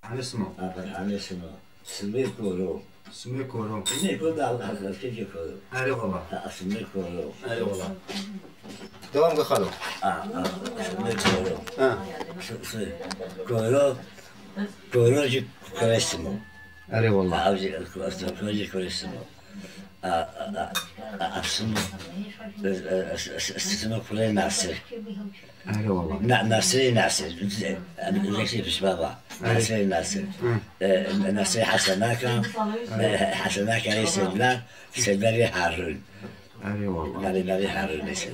عن اسمه. عن اسمه سمي كورو. سمي كورو. سمي كورو كيف كورو. أي والله. سمي كورو. أي والله. دوام دخلوا. سمي كورو. كورو كورو جي كوريسمو. أي والله. أوجي كورو جي كوريسمو. اسمه كوري ناصر. أي والله. ناصري ناصر ليش في بابا ناصري ناصر ناصري حسناك ليس لا سيدنا هارون. أي والله. نبي هارون ليس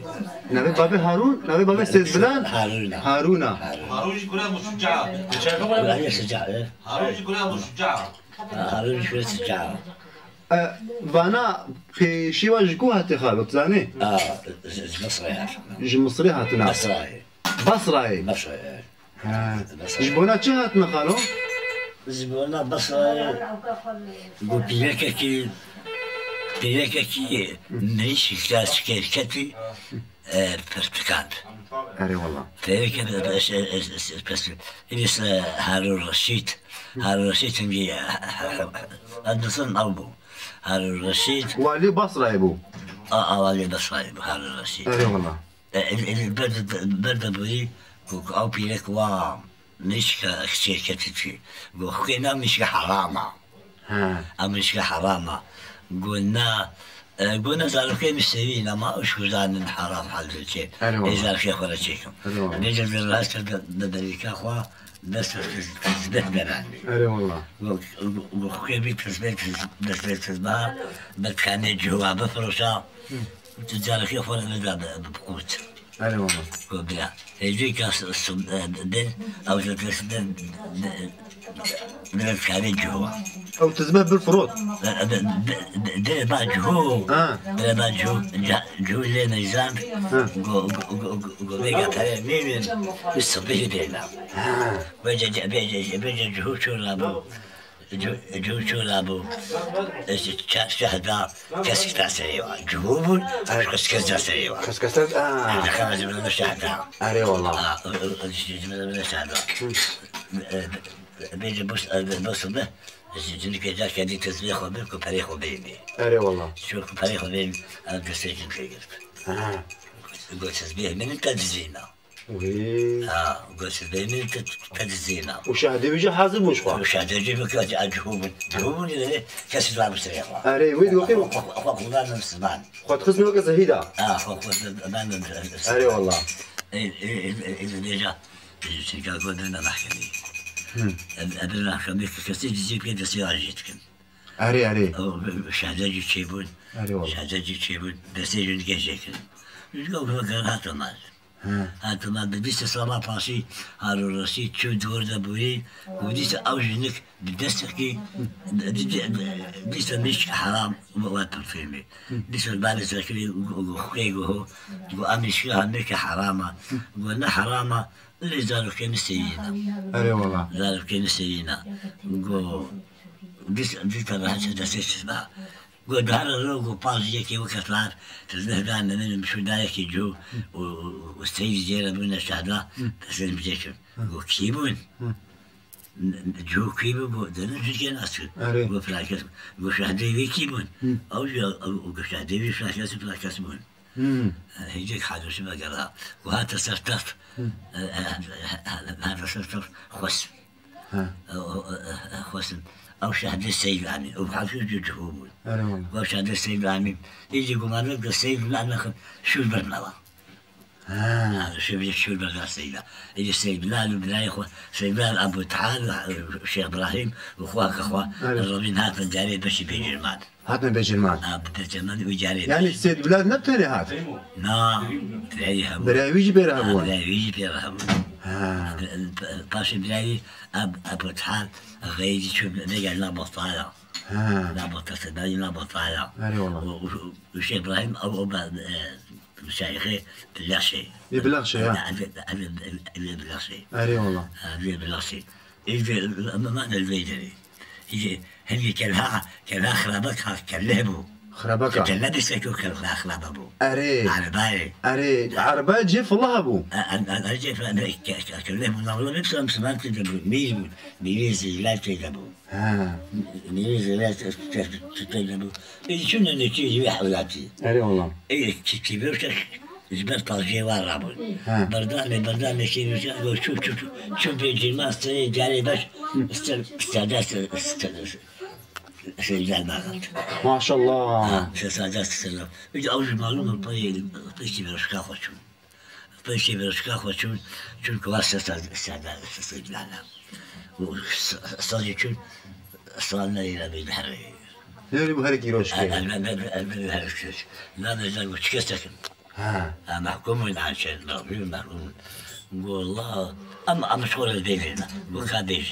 نبي بابي هارون نبي بابي سيد بلال هارون هارون يقول ابو شجاع هي شجاع هارون يقول ابو شجاع هارون شو شجاع وانا في شي واجكو هاتي خالد زاني مصري مصري هاتنا بصري بصري جبونا چه هاتنا خالو جبونا بصري قول بيكاكي نعيش كلاس شركتي برتقال. أي والله. فهيك بس إليس هارون الرشيد نجي أدنسن أبو هارون الرشيد. والي بصرة يا أبو. والي بصرة يا أبو هارون الرشيد. أي والله. البلد بوري أو بيلك مش كشركتي في وخينا مش حرامة. مش حرامة. قلنا زالوا كي مستويين ما وش وزان حرام حال الشيء. إذا شيخ ولا شيء. نجد الراس بدريك أخوا بس تثبت بناني. أي والله. وخي بيت تثبت بها بتكاني جوا بفرشة تجار شيخ ولا ندا بقوت. أي والله. قبلا يجيك دين أو تثبت بتكاني جوا. أو تذبح بالفروض. ده بعد جو اللي نيزان جو بيجا ترى مين بالصبي بينا بيجا جو شو لابو جو شو لابو شهدا كسكتا سريوا جوبون كسكتا سريوا كسكتا خلاص من الشهدا أي والله من الشهدا بيجا بص به جنك جاك هذه تسبيح وبينك وبريخ وبيني. أي والله. شو بريخ وبين أنا قصيت كيف. قلت تسبيح من أنت تزينا. قلت تسبيح من أنت تزينا. وشاهد يجي حاضر مش خا. وشاهد يجيبك جهوب اللي كسر لعب سريعة. أي ويد وكيف. خذنا من السمان. خد خزني وقت زهيدة. خذنا من. أي والله. إذا نجا شنكا قلنا محكمي. أبنا خميك كثير جزيك بيد سيارة جيتكم. أري. شهادة جيت شيبون. أري والله. شهادة جيت شيبون بس يجون كيشكل. يقول فكر هاتوا مال بديس صلاة باشي هارو الرشيد شو دور دبوري وديس أوجنك بدستكي ديس مش حرام واتم فيلمي ديس البعض سكري وخيجه وأمشي همك حرامة وأنا حرامة اللي زالوا كان سيئنا. أي والله. زالوا كان سيئنا. ديس ترى هذا تسمع. قد هذا اللوجو باجي كي وكسلان تزهدان من مش دايك يجو والسيد جيرا من الشهداء تسلم جيكم وكيبون جو كيبون ده نجي ناس وفلاكس وشهدي كيبون أو وشهدي فلاكس بون هيجيك حاجة شو بقرا وهذا سرتف هذا سرتف خصم أو شهد السيد العميد وبحاجة يجهوبون. أو شهد السيد العميد يجي يقول ما نقدر السيد لا ناخذ شو البرنامج. شو البرنامج السيد يجي السيد بلال وبلال إخوة سيد بلال أبو تعال الشيخ إبراهيم وأخوك أخوة الرابين هات من جاري بشي بيجرمان. هات من بيجرمان. بيجرمان ويجاري. يعني السيد بلال نبتلي هات. نعم. براويجي بيرهبون. براويجي بيرهبون. باشي بلالي أبو تعال غيري شو نجعل نبض طالع. نبض تصدقني نبض طالع. أي والله. والشيخ إبراهيم أو مشايخه بلاشي. بلاشي بلاشي. أي والله. بلاشي. يجي ما الفيدري. يجي هني كلها خرابك كلهبو. خرابك تلا بسكو كالخلاخ بابو اري عرباي عرباي جيف الله ابو انا جيت اكلمهم والله نفسي سمعت ميز لا تجابو ها ميز لا تجابو شنو نتيجه وحولاتي اري والله اي كبير جبر طاجي ورابون بردان شي شوف بيجي الماستر جاري باش استعداد سجل مالك ما شاء الله استعداد سجل يجي اول معلومه طيب طيشي برشكا خوشون طيشي برشكا خوشون شون كواس استعداد سجل انا وصلي شون صلنا الى بالبحر يا رب هلك يروش لا نزال وشكستك ها محكوم عشان مغفور محكوم نقول الله أما شغل البيت قول كابيج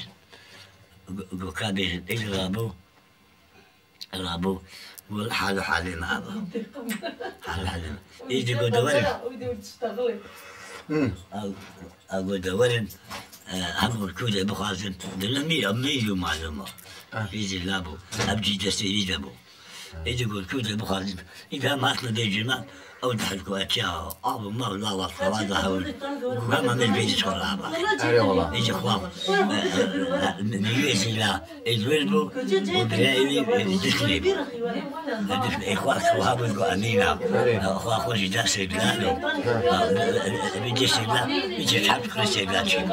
إجرابو قول حالي مع أبو حالي يجي قول دورن أقول دورن هم الكودة بخازن دلمي أمي معلومة يجي لابو أبجي تسيري دابو يجي قول كودة بخازن إذا ما أصلا بيجي أو دخلكوا أشياء أبو ما لا وصل هذا هون وهم من بيجي شغل أبا أي والله يجي خواب نيجي لا يجربوا وبلاقي تسليم إخوان خواب يقول أمينة أخوان خوش جالس يقلانه بيجي سيقلان بيجي شحب كل سيقلان شيء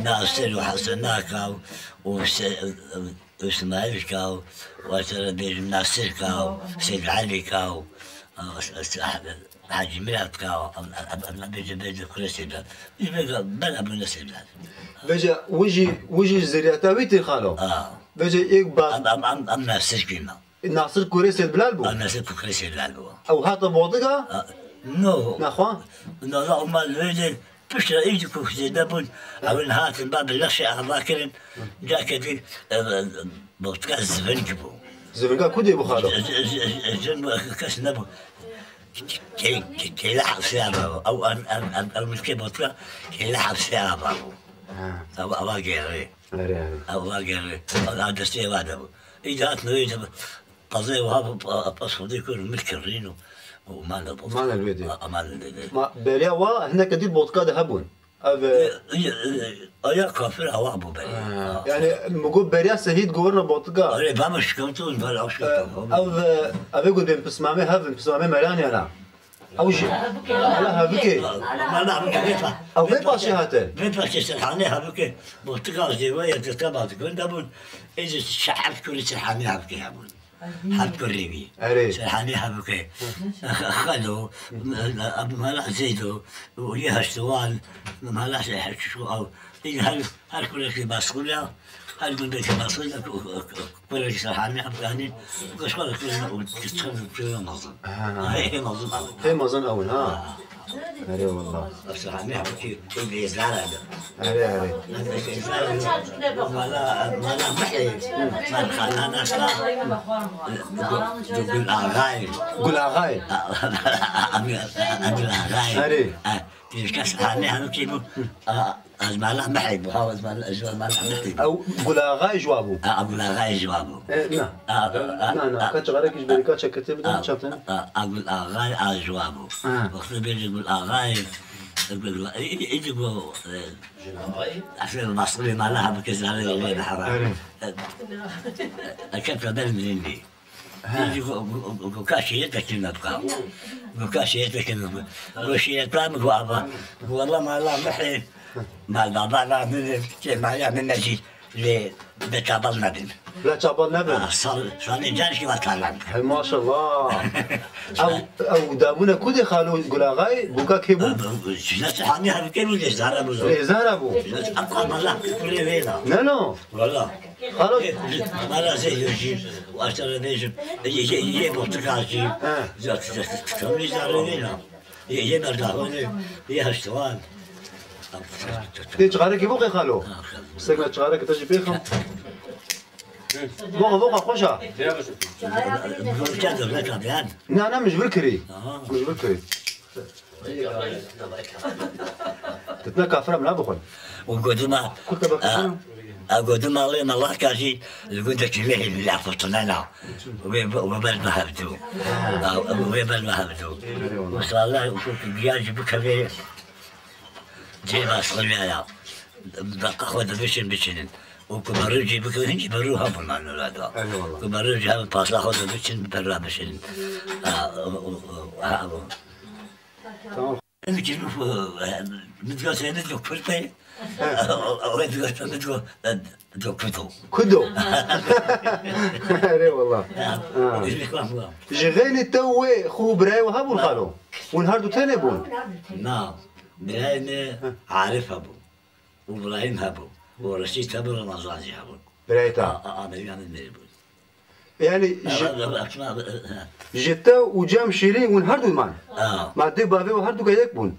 ناصر وحسن كاو وإسماعيل كاو وترى بيجي ناصر كاو سيد علي كاو حاجي ميلاد كاو بيجي كل سيبلاد بلا بلا سيبلاد بيجي وجي زرياتاوي خالو بيجي إيك بعد أم ناصر كيما ناصر كوريس البلاد بو أم ناصر كل سيبلاد بو أو هاتا بوضيقة نو نخوان لا ما الويدل بشرى إيدي كوكسي دابون أو نهات الباب اللخشي أخباكرن جا كدي بوتكا الزفنك بو زفنكا كودي بو خالو كاس نبو كي لحق سيابا أو المشكلة بوتكا كي لحق سيابا أو أواقيري أو أواقيري أو عدستي وادبو إذا هات نويد قضي وهاب أصفدي يكون متكرين وما نبو ما الويدي ما الويدي ما بليا وا هنا كدير بوتكا دهبون يا كافر أو أبو بني يعني مقول بريا سهيد جورنا بوتكا أنا بامش كمتون بلاش أو أبيقول بين بسمامي هذا بسمامي ملاني أنا أو شيء لا هبكي لا أو بيبقى شيء هاتين بيبقى سرحاني هبكي بوتكا زيوية تتبع تكون دابون إذا شحبت كل سرحاني هبكي هبون حب كريمي سرحاني هبكي خلو مالح زيدو وياها اشتوال مالح يحششو أو هل كل شيء باسكوليا هل كل شيء باسكوليا كل شيء سرحاني هبكي وكشغل كل نظم هي نظم أول هي نظم أول ها أري والله سرحاني هبكي اللي يزعل هذا أري مالا محي ما خلنا ناس لا قول أغاي قول أغاي أقول أغاي أري كاس حالي هم كيبو أزمالا محي بهاو أزمالا محي أو قول أغاي جوابه أقول أغاي جوابه لا كتغرق إيش بريكات كتب ده شفتني أقول أغاي جوابه وقت بيجي يقول أغاي يقول يجيبوا عشان المصري ما لها بكذا عليه بحرام كيف بدل مني يجي وكاشيتك نبقى وكاشيتك نبقى وشيت لا مقوابا والله ما لا محي ما بابا لا من معايا من نجي لبتابل نبن لا تابل نبن صار جالس ما طلع ما شاء الله أو دامونا كودي خالو يقول أغاي بوكا كيبو جلست حامي هم كيبو جزارة بو جزارة بو أقوى ملا كل هنا لا والله خالو ملا زي يجي وأشتري نيجي يجي بوتكاشي كم جزارة هنا يجي مرتاحوني يهشتوان تجارك يبوقي خالو سكنت تجارك تجي فيهم بوقا خوشة لا مش بركري مش بركري تتنا كافرة من أبوخن وقدما كنت بكفرهم أقول ما الله كاشي يقول لك ليه اللي عفطنا وبل ما هبدو وبل ما هبدو وصل الله وشوف الجاج بكبير جيب أصل ويايا بقى خذ بشن وكبروجي بكوينج بروها بالمعنى هذا كبروجي هم باصلا خذ بشن برا بشن نجيب متقاسين ندلو كفرتي ندلو كفرتو كدو اي والله جغيني توي خو براي وهابو الخالو ونهاردو تاني بون نعم براي عارف هبو وابراهيم هبو ورشيد هبو رمضاني هبو برايتا يعني يعني جتا وجام شيرين ونهاردو مان ما دي بافي وهاردو كيدك بون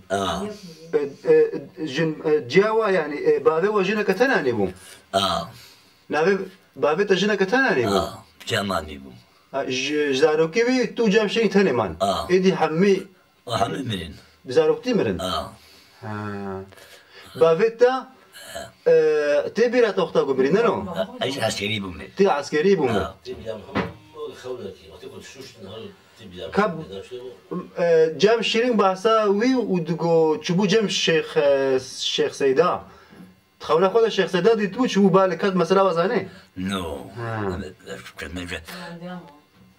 جن جاوا يعني بافي وجنا كتناني بون نابي بافي تجنا كتناني بون جاماني بون زاروكي بي تو جام شيرين تاني مان ايدي حمي حمي مرن بزاروكتي مرن بافي تا تبيرا توختا قبرين نو ايش عسكري بون تي عسكري بون كاب جام شيرين بحثا وي ودقو تشبو جام الشيخ سيدا تخونا خود الشيخ سيدا دي تو تشبو بالكات مسألة وزاني نو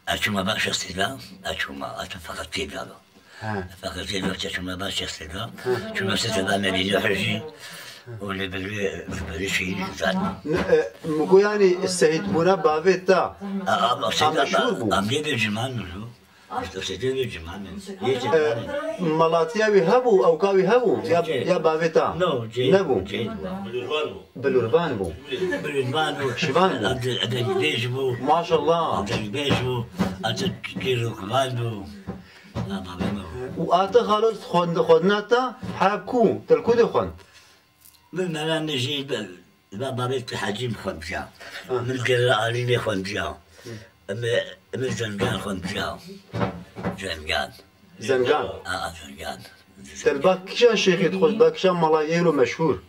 أشوما با الشيخ سيدا أشوما فقط تيبا فقط تيبا تشوما با الشيخ سيدا شوما سيدا نبي حجي واللي بالي شيء زاد مكو يعني السيد بونا بافيتا أمي بالجمال منه استوسيتي بالجمال ملاتيا بيهبو أو كاوي هبو يا بافيتا نبو بالوربان بو شبان بو ما شاء الله بو أتكيرو كمان بو وآتا خالص خدناتا حابكو تلكو دخون من مالا نجي بابيت الحجيم خمسة من القرالين خمسة من زنقان خمسة زنقان زنقان زنقان تلباك كشان شيخ يدخل باك كشان ملايينو مشهور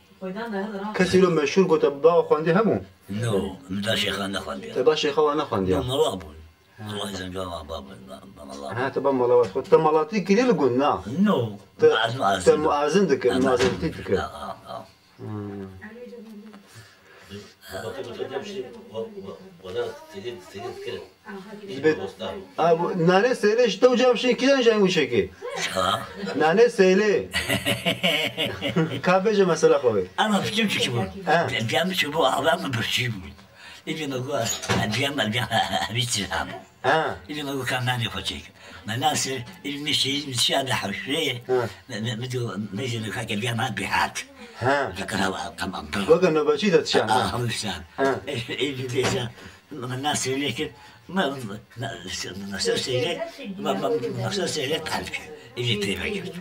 كسيلو مشهور قلت باو خواندي همو نو مدا شيخانا خواندي تبا شيخانا خواندي مرابون الله زنقان بابا ها تبا ملاوات خود تمالاتي كليل قلنا نو تمؤازن دك المؤازن تيتك نانه سيلي شتو جاب شيء كذا جاي وشكي نانه سيلي كابجة مسألة خوي أنا بشوف شو بيعمل شو أعمل بشوف اللي نقول بيعمل بيتلعب اللي نقول كمان يخشيك ما ناس اللي مشي هذا حوشيه مدو نكاك بيعمل بيحات ذكرها كم أمطار وقت نباشي تتشان خمسان اللي بيجا الناس اللي كده ما نفس سيلة تحلك اللي تبغى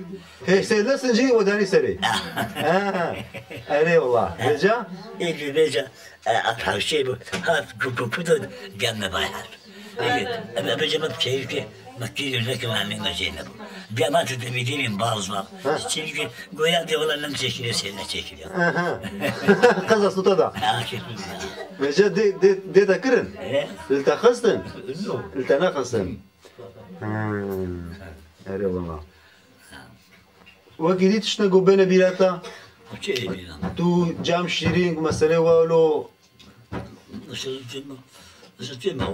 هي سيلة سنجي وداني سري أري والله بيجا اللي بيجا أطلع شيء هذا كوبودو جنب بايعات بيجا ما بشيء ما كيلو لك ما عندنا جينا بيامات التلميذين من بعض شيء قويا دي والله لم تشكي سيلة تشكي قصص تطلع بيجا دي ذكرن التخصن التناقصن أري والله وقيدي تشنقوا بين بيراتا تو جام شيرين مسألة ولو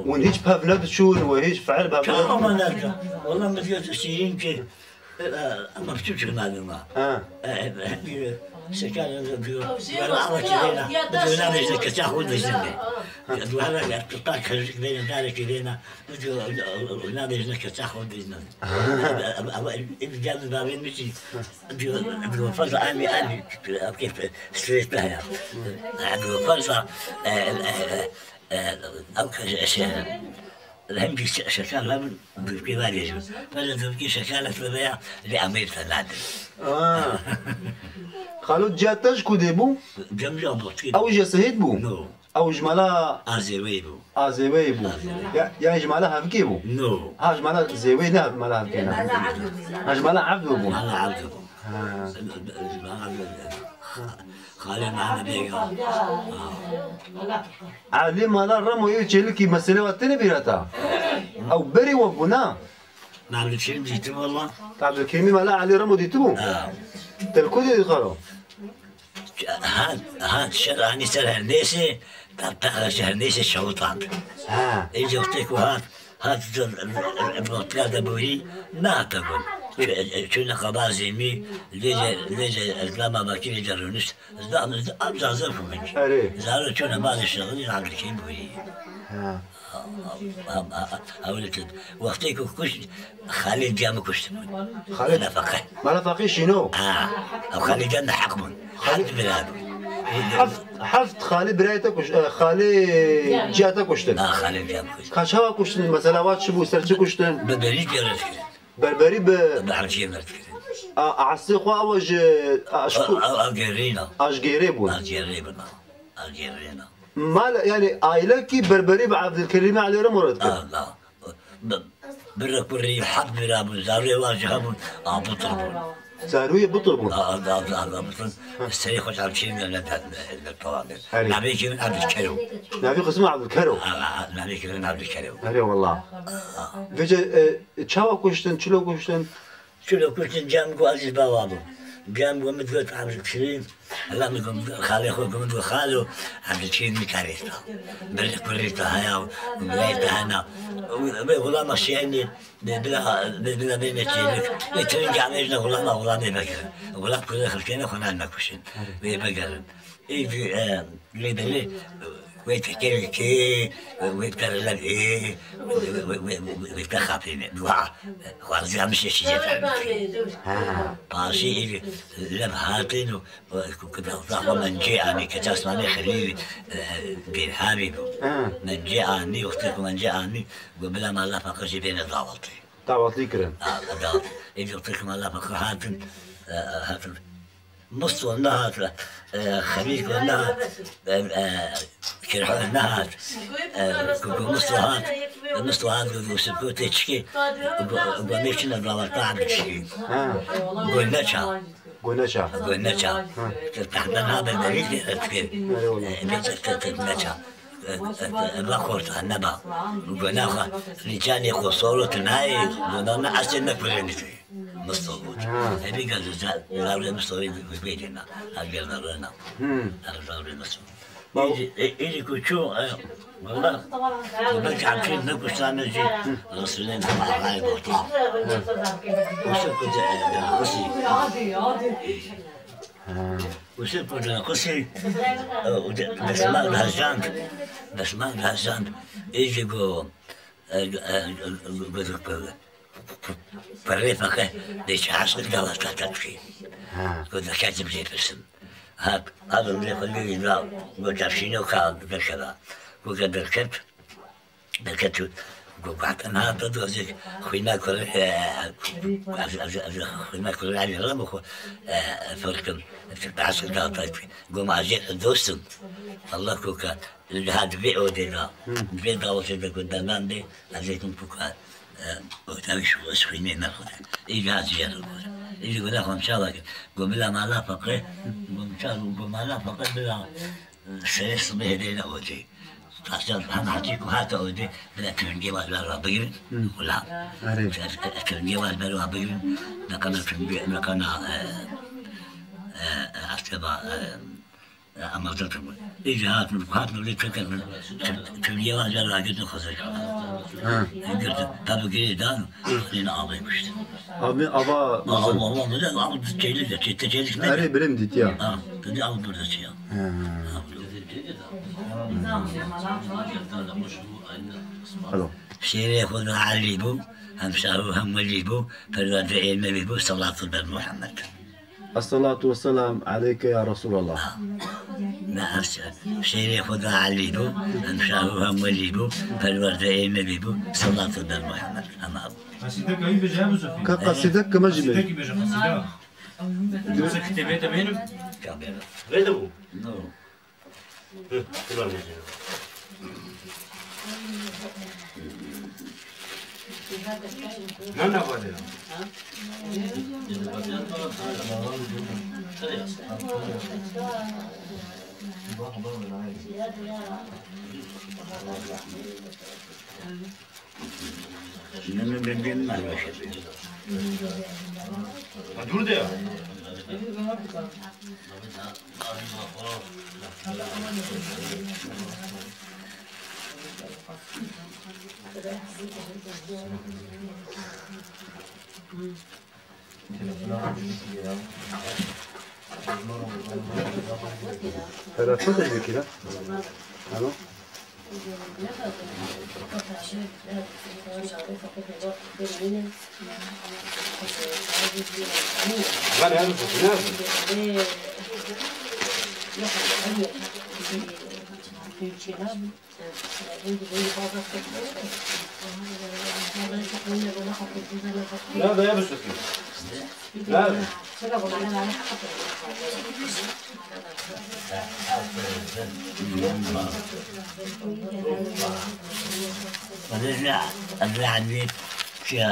ونهيج بهاف نبتشون وهيج فعل بهاف نبتشون ما نرجع والله ما فيها شيرين كي أما بتشوفش المعلومة سكان بالعرض كذينا بدو نعمل زي كتاخد بزنة بدو هذا تطاق كذينا ذلك كذينا بدو نعمل زي كتاخد بزنة الجامع بابين مشي بدو فرصة أنا كيف استريت لها بدو فرصة أو كذا الهم في شكال هم بكبار يجوا فلذا في شكالة البيع لأمير فنادل خالو جاتش كوديبو جمجم بطيء أو جسهيد بو نو أو جمالا أزيوي بو أزيوي بو يعني جمالا هفكي بو نو ها جمالا زيوي لا جمالا هفكي ها جمالا عبد بو أنا عبد بو خالي معنا بيقى علي مالا رمو يجيلكي مسألة واتني بيراتا أو بري وبنا ما عملت شيء مزيتم والله عبد الكريم مالا علي رمو ديتو تلكودي يدخلوا هاد شرعني سر هندسة تبقى هندسة شوطان يجي وقتك هاد الوقت هذا بوري ما تقول شو نقابة زمي ليجي الكلام ما كي يجرونش زاد أبزار زرفهم زارو شو نمال الشغل عبد الكريم بوري هقولك وقتك كوش خالد جام كوش خالد نفقه ما نفقه شنو؟ أو خالد جام حكم خالد بلاده حفظ خالد برايتك خالد جاتك كشتن خالد جام كوش كاشوا كشتن مثلا وات شبو سرچ كشتن بربري جرت بربري بعرف شيء مرت عصي خو اوج اشكو أجرينا اشجيري بون أجرينا ما يعني عائلتك بربري بعبد الكريم علي رمرت لا بري حد برابو زاري واجههم بطربون زاروية بطربون بطربون السريخ وش عم شيء من الطوابق نبيك من عبد الكريم نبي قسمه عبد الكريم نبيك من عبد الكريم هري والله فيجا تشاوا كشتن شلو كشتن شلو كشتن جام عزيز بوابو جام ومدقت عبد الكريم الله منكم خالي اخوكم من خالو عبد الكريم مكاريستا بريتا هيا وبلايتا هنا والله ما شيء بلا بينتينك يترجع علينا والله ما بكر والله كل خلكنا كنا عندنا كوشن بكر يجي لي ويتكلم كي ويتكلم ايه ويتخافين دعاء وارجع مش شيء باشي لبهاتين وكذا ضاق من جاءني كتاسماني خليل بين حبيب من جاءني وقتك من جاءني وبلا ما الله فقش بين دعوتي كرم دعوتي يجي وقتك ما الله فقش هاتن نص والنهار خليج والنهار كرح والنهار نص هاد وسكوت تشكي ومشينا بلا عبد الشيء قلنا شا تحضرنا بالبريد تذكر نشا بخورت النبا وقلنا رجالي قصورة ناي ونحن عسلنا كلنا مستوى هذه قال لا مستوى في بيتنا أجرنا لنا أجرنا مستوى إلي كوشو والله بس عارفين نقص أنا جي رسولين مع غاي بطلع وشوف وشوف قصي بس ما الهجان يجي جو بريفك ليش عشق دولة تحتفي قلت لك كاتب زي بسم هذا اللي يخليني لا قلت عشيني وكان بالكذا قلت بالكتب قلت أنا هذا زي خوينا كل علي رمخ فرقم عشق دولة تحتفي قوم عجيت دوستم الله كوكا هذا بيعوا دينا بيع دولة قدامنا دي عزيتم كوكا وتعيش واسخيني ناخذ إيجاز يلا يجي يقول لهم شابك قوم لا ما لا فقه قوم ما لا فقه بلا سيس بهدينا ودي عشان أنا حكيكم هذا ودي بلا تنجي ولا ربيع ولا تنجي ولا ربيع لكن أستبع أمرتكم إجهاد من اللي تكلم تنجي ولا جد خزج قلت تبقي دان خلينا أبي مشت أبا والله ما أبغى تجيلك تجيلك أري برمدت يا بدي أبغى بردت يا سيري يأخذ عليبو هم شارو هم وليبو فالوادع المبيبو صلاة بن محمد الصلاة والسلام عليك يا رسول الله نعم سيري يأخذ عليبو هم شارو هم وليبو فالوادع المبيبو صلاة بن محمد أما قصيدك هاي بجهاز وزفين كقصيدك مجمل قصيدك بجا قصيدة دوسك كتابات بينهم كابيرا غيدبو نو ما نفعله إنما بين ما هو شيء هدور ده هذا تفضل كده الو غالي هذا لا ده يابس لا أرجع البيت في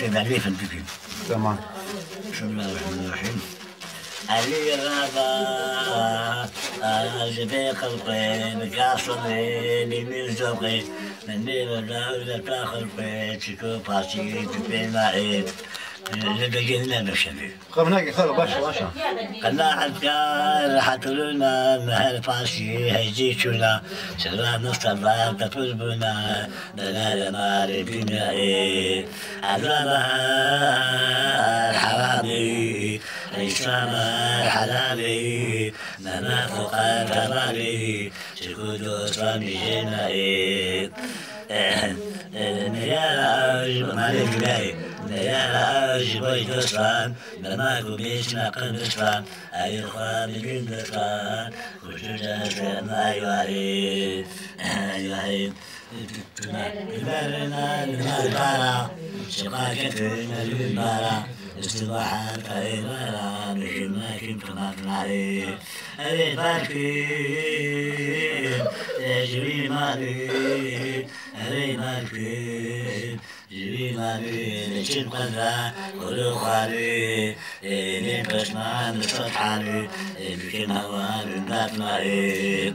البيت في البيت تمام بسم الله الرحمن الرحيم علي الرابع أجبي خلقي مكاصلي لمن زوقي من دير الدولة تخلقي تشكو باسي تبين معي لبقينا نفسي خبناك خلو باشا قناعة كان حتلونا مهر فاسي هيجيشونا سلام الصلاة تطلبنا دلال ماري بنائي عذابها الحرامي إسلام حلالي منافق الكمالي سكوت صامي جنائي نيالا مالك لاي نيالا جبيت اسلام نماكو بيسنا قلب اسلام اي الخواب جند اسلام وشجاع ما يواري ايوه بلادنا المالبارة شقاكتنا المالبارة استباحة الإيران بجماك قناة العريق أريد بالكين جري مالي أريد بالكين جري مالي نشد قدرة ولو خالي إني بسمع نصط حالي بكين هوان بلاد مالي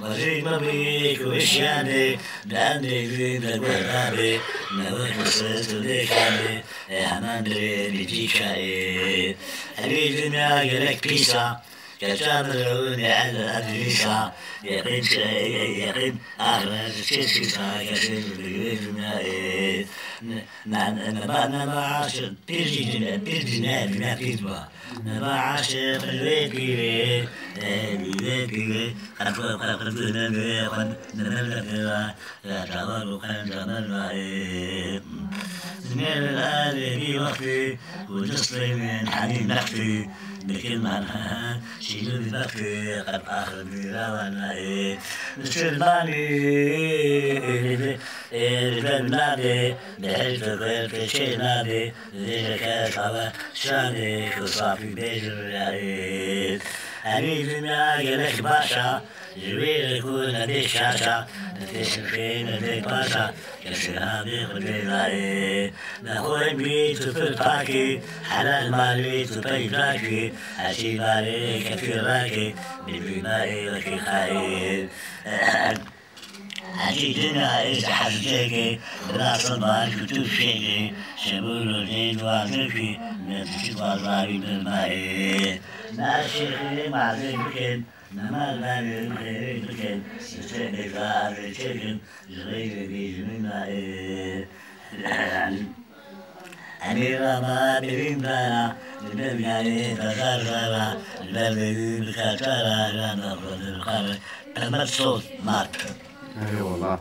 وزيد مبيك وشاني بأمري بي بالقرابي نوك وصلت ليك عمي حمان دري بيجيك شاي أريد دنيا يلك بيسا كتاب العوني على الأدريسة يقين شيء يقين أغرى الشيسيسا كثير بالدنيا نبا عاشق بيرجنا بما فيتوا نبا عاشق الويكي الويكي أفوق قلبنا بيقن نملك لا تعور قلب نملك زميل الآلي وقتي وجسري من حنين نختي بكل معنى شيل ببكي قد آخر بلا ونائي نشرباني البلادي بحيث غير شيء نادي ذيك كاشعة شاني كصافي بيجر العيد أريد ما يلك باشا جويل يكون ديك شاشة نتيش الخيل ديك باشا كشهادي خليلاي نخوي بيت في الباكي حلال مالي تبي راكي عشي مالي كثير راكي بالبناء لكي خايل عجيتنا إذا حسيتك بلا صبر كتب شيكي شبول زيد وعزفي نفسي وعزاري بالماء ناشيخي معزفك نمال مالي بخيري بكن نستهدف فعل الشكل صغير بجميع أميرة ما بين بلا البلد تغرغر البلد بكترة لا نفرد القلب المقصود مات. اي والله